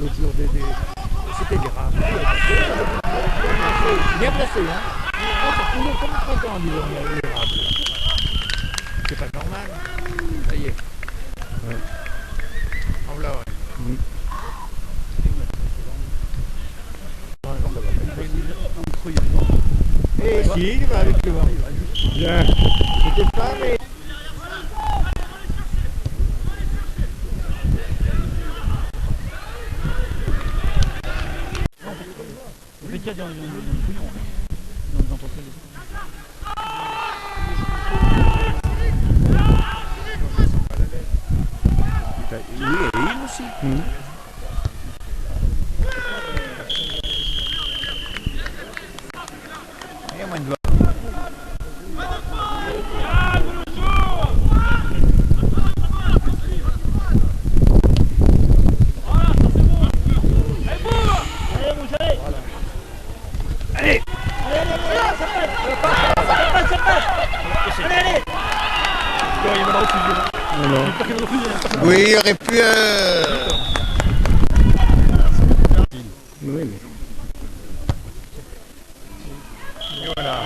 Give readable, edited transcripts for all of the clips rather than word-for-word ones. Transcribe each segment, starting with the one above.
l'autre jour c'était des rames. Bien placé, hein. Il est comme 30 ans, disons, les rames. C'est pas normal. Ça y est. Ouais. En voilà, ouais. Mmh. Et si, il va avec le vent. Bien. C'était pas, mais... Il y a dans les bouillons, dans les entreprises. Oui, et il aussi. Il y a moins de voix. Oui, il aurait pu... Oui, mais... Et voilà.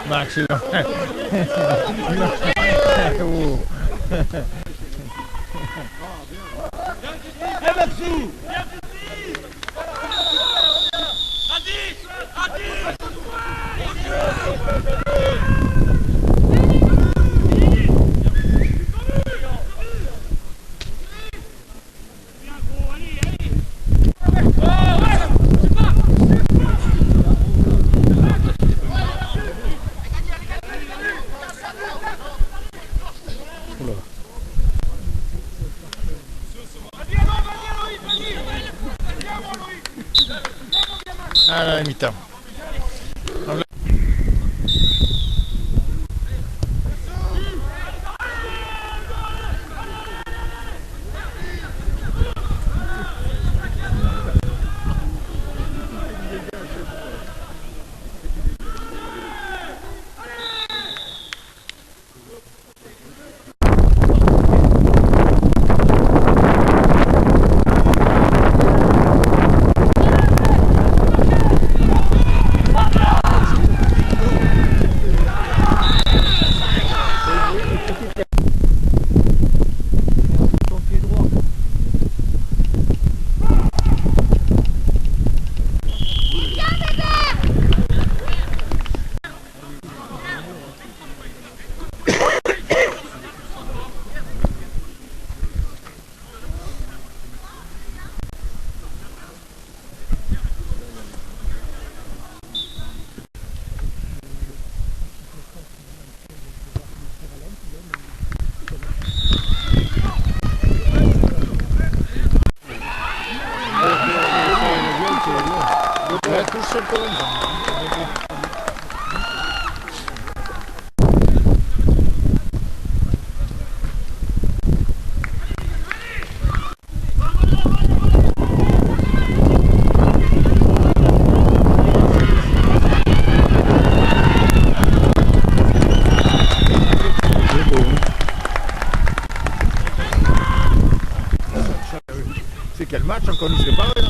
Max, à la mi-temps. C'est quel match on ne connaissait pas, hein.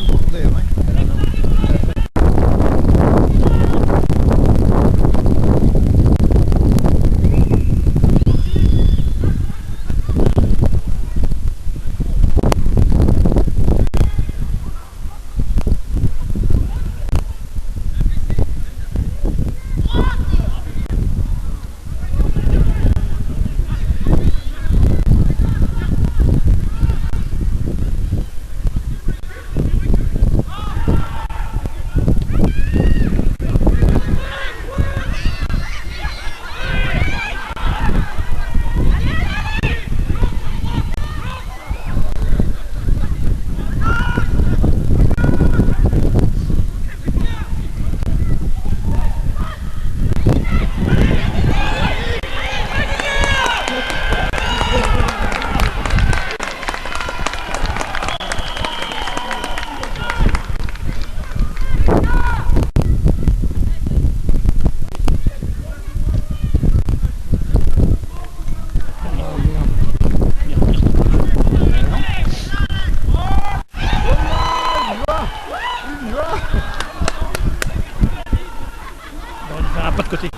pas de côté.